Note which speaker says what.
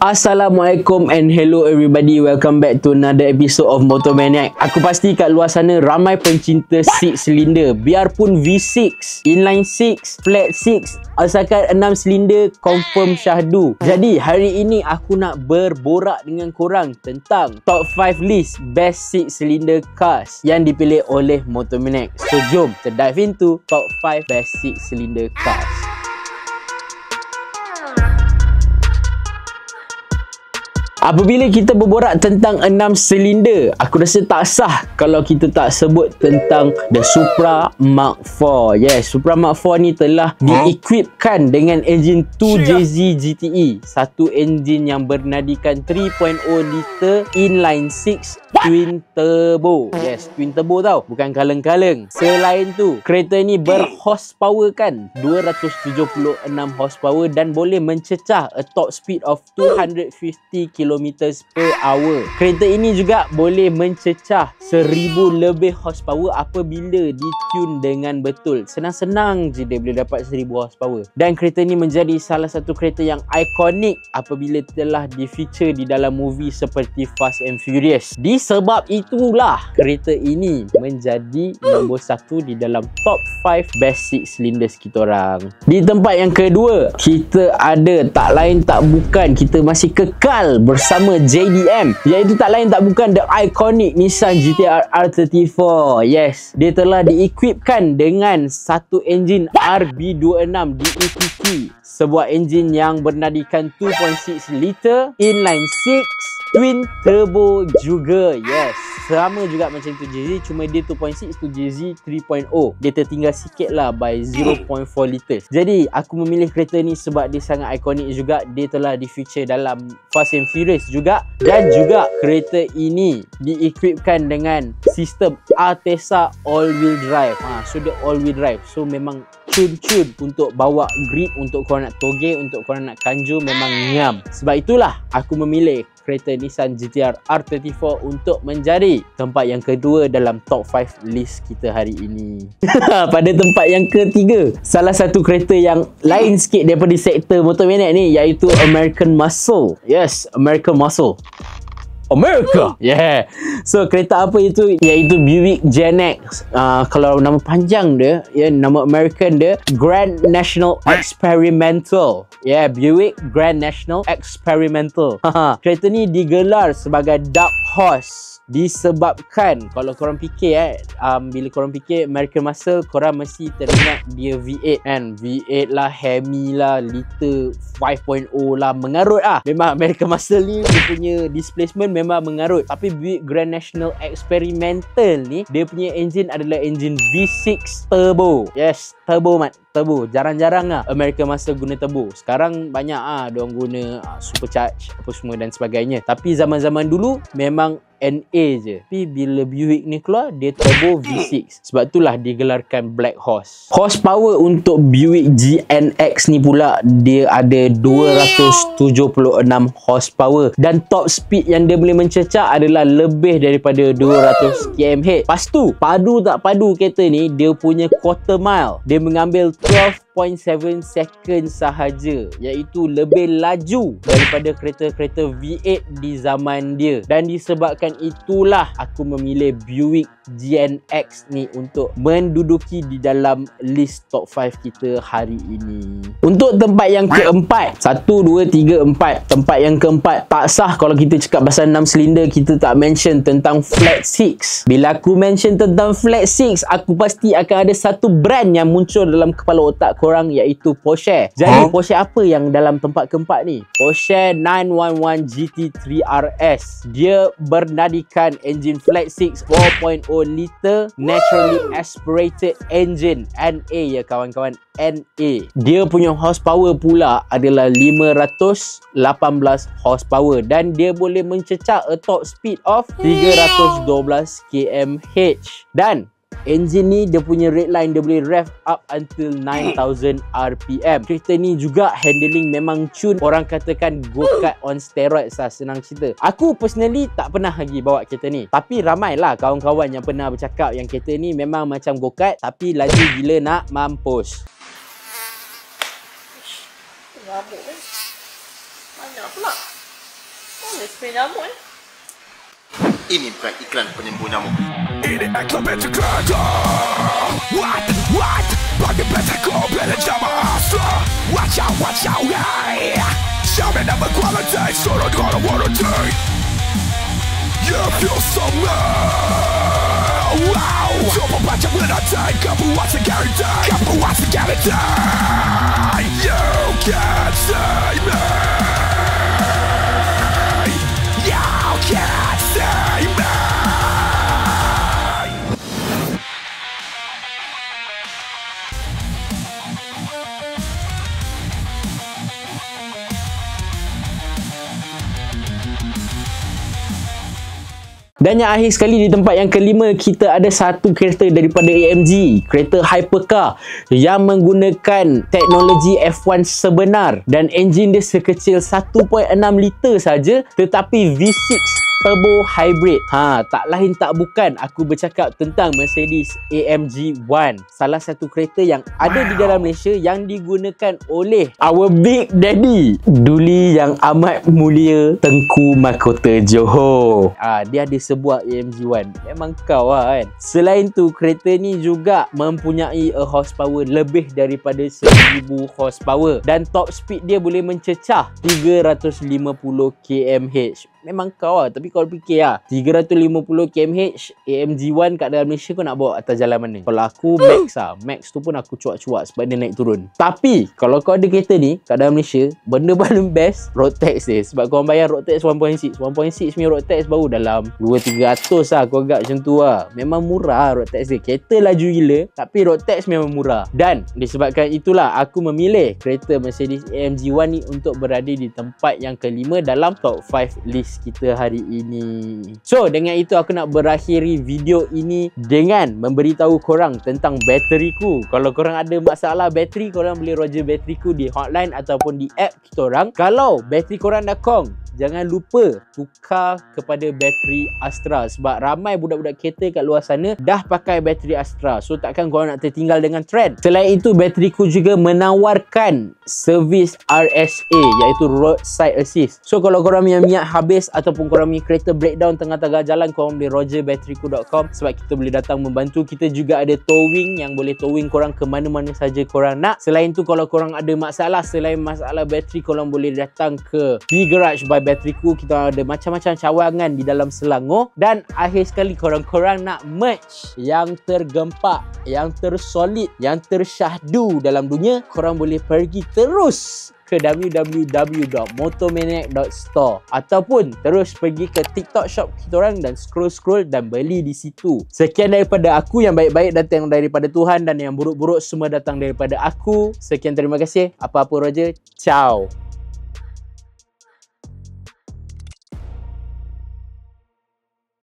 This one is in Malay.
Speaker 1: Assalamualaikum and hello everybody, welcome back to another episode of Motomaniac. Aku pasti kat luar sana ramai pencinta 6 silinder. Biarpun V6, inline 6, flat 6, asalkan 6 silinder confirm syahdu. Jadi hari ini aku nak berborak dengan korang tentang top 5 list best 6 cylinder cars yang dipilih oleh Motomaniac. So jom kita dive into top 5 best 6 cylinder cars. Apabila kita berborak tentang 6 silinder, aku rasa tak sah kalau kita tak sebut tentang the Supra Mark IV. Yes, Supra Mark IV ni telah di-equipkan dengan enjin 2JZ GTE, satu enjin yang bernadikan 3.0 liter inline 6 twin turbo. Yes, twin turbo tau, bukan kaleng-kaleng. Selain tu, kereta ni berhorsepower kan, 276 horsepower dan boleh mencecah a top speed of 250 km per hour. Kereta ini juga boleh mencecah 1000 lebih horsepower apabila ditune dengan betul. Senang-senang je dia boleh dapat 1000 horsepower. Dan kereta ni menjadi salah satu kereta yang ikonik apabila telah di-feature di dalam movie seperti Fast and Furious. Sebab itulah kereta ini menjadi nombor 1 di dalam top 5 best 6 cylinders kita orang. Di tempat yang kedua, kita ada tak lain tak bukan, kita masih kekal bersama JDM, iaitu tak lain tak bukan the iconic Nissan GT-R R34. Yes, dia telah di-equipkan dengan satu enjin RB26 DETT, sebuah enjin yang bernadikan 2.6 liter inline 6 twin turbo juga. Yes, sama juga macam 2JZ, cuma dia 2.6, 2JZ 3.0. Dia tertinggal sikit lah by 0.4 liters. Jadi aku memilih kereta ni sebab dia sangat ikonik juga. Dia telah di-feature dalam Fast and Furious juga. Dan juga kereta ini di-equipkan dengan sistem Altesa all-wheel drive. So dia all-wheel drive, so memang cun-cun untuk bawa grip, untuk korang nak toge, untuk korang nak kanju, memang ngam. Sebab itulah aku memilih kereta Nissan GT-R R34 untuk menjadi tempat yang kedua dalam top 5 list kita hari ini. Pada tempat yang ketiga, salah satu kereta yang lain sikit daripada sektor Motomaniac ni, iaitu American Muscle. Yes, American Muscle. America. Yeah. So kereta apa itu? Iaitu Buick GenX. Kalau nama panjang dia, nama American dia Grand National Experimental. Yeah, Buick Grand National Experimental. Kereta ni digelar sebagai Dark Horse disebabkan kalau korang fikir bila korang fikir American Muscle, korang mesti teringat dia V8 kan. V8 lah, Hemi lah, liter 5.0 lah, mengarut lah. Memang American Muscle ni dia punya displacement memang mengarut. Tapi Buick Grand National Experimental ni, dia punya engine adalah engine V6 turbo. Yes, turbo mat, turbo. Jarang-jarang lah American Muscle guna turbo. Sekarang banyak diorang guna supercharge apa semua dan sebagainya. Tapi zaman-zaman dulu memang NA je. Tapi bila Buick ni keluar, dia turbo V6. Sebab itulah digelarkan Black Horse. Horsepower untuk Buick GNX ni pula, dia ada 276 horsepower. Dan top speed yang dia boleh mencecah adalah lebih daripada 200 km/h. Lepas tu, padu tak padu kereta ni, dia punya quarter mile, dia mengambil 12.7 second sahaja, iaitu lebih laju daripada kereta-kereta V8 di zaman dia. Dan disebabkan itulah aku memilih Buick GNX ni untuk menduduki di dalam list top 5 kita hari ini. Untuk tempat yang keempat, 1, 2, 3, 4. Tempat yang keempat, tak sah kalau kita cakap pasal 6 silinder kita tak mention tentang flat 6. Bila aku mention tentang flat 6, aku pasti akan ada satu brand yang muncul dalam kepala otak korang, iaitu Porsche. Jadi Porsche apa yang dalam tempat keempat ni? Porsche 911 GT3 RS. Dia bernadikan enjin flat 6 4.0 liter naturally aspirated engine, NA ya kawan-kawan, NA. Dia punya horsepower pula adalah 518 horsepower dan dia boleh mencecah a top speed of 312 km/h. Dan engine ni dia punya rate line dia boleh rev up until 9000 rpm. Kereta ni juga handling memang cun, orang katakan go-kart on steroids lah, senang cerita. Aku personally tak pernah lagi bawa kereta ni, tapi ramailah kawan-kawan yang pernah bercakap yang kereta ni memang macam go-kart tapi laju gila nak mampus.
Speaker 2: Rabuk kan? Banyak pula. Oh, spray nyamuk ni.
Speaker 3: Ini bukan iklan penyembuh nyamuk.
Speaker 4: Ini iklan beta kerja. What? Bagi beta kau bela jamaah. Watch out, hey. Siapa nama quality, suruh kau warranty. You feel so low. Wow. Coba baca berantai, kepuasan guarantee. You can't save me. You can't save me.
Speaker 1: Dan yang akhir sekali, di tempat yang kelima, kita ada satu kereta daripada AMG, kereta hypercar yang menggunakan teknologi F1 sebenar dan enjin dia sekecil 1.6 liter saja, tetapi V6 turbo hybrid. Tak lain tak bukan, aku bercakap tentang Mercedes AMG One, salah satu kereta yang ada di dalam Malaysia yang digunakan oleh our big daddy Duli yang amat mulia Tengku Mahkota Johor. Dia ada sebuah AMG One. Memang kau kan. Selain tu, kereta ni juga mempunyai a horsepower lebih daripada 1000 horsepower dan top speed dia boleh mencecah 350 km/h. Memang kau lah. Tapi kau fikir lah, 350 km/h AMG One kat dalam Malaysia kau nak bawa atas jalan mana? Kalau aku Max lah, Max tu pun aku cuak-cuak sebab dia naik turun. Tapi kalau kau ada kereta ni kat dalam Malaysia, benda paling best road tax dia. Sebab kau bayar road tax 1.6 punya road tax baru dalam 200-300 lah, aku agak macam tu lah. Memang murah road tax dia. Kereta laju gila, tapi road tax memang murah. Dan disebabkan itulah aku memilih kereta Mercedes AMG One ni untuk berada di tempat yang kelima dalam top 5 list kita hari ini. So, dengan itu aku nak berakhiri video ini dengan memberitahu korang tentang bateriku. Kalau korang ada masalah bateri, korang boleh roger bateriku di hotline ataupun di app kita orang. Kalau bateri korang dah kong, jangan lupa tukar kepada bateri Astra sebab ramai budak-budak kereta kat luar sana dah pakai bateri Astra. So takkan korang nak tertinggal dengan trend. Selain itu, bateriku juga menawarkan servis RSA iaitu Roadside Assist. So kalau korang punya minyak habis ataupun korang punya kereta breakdown tengah-tengah jalan, korang boleh roger bateriku.com sebab kita boleh datang membantu. Kita juga ada towing yang boleh towing korang ke mana-mana saja korang nak. Selain tu, kalau korang ada masalah selain masalah bateri, korang boleh datang ke Garage by Bateriku. Kita ada macam-macam cawangan di dalam Selangor. Dan akhir sekali, korang-korang nak merch yang tergempak, yang tersolid, yang tersyahdu dalam dunia, korang boleh pergi terus ke www.motomaniac.store ataupun terus pergi ke TikTok shop kita orang dan scroll dan beli di situ. Sekian daripada aku, yang baik-baik datang daripada Tuhan dan yang buruk-buruk semua datang daripada aku. Sekian, terima kasih. Apa-apa Roger. Ciao.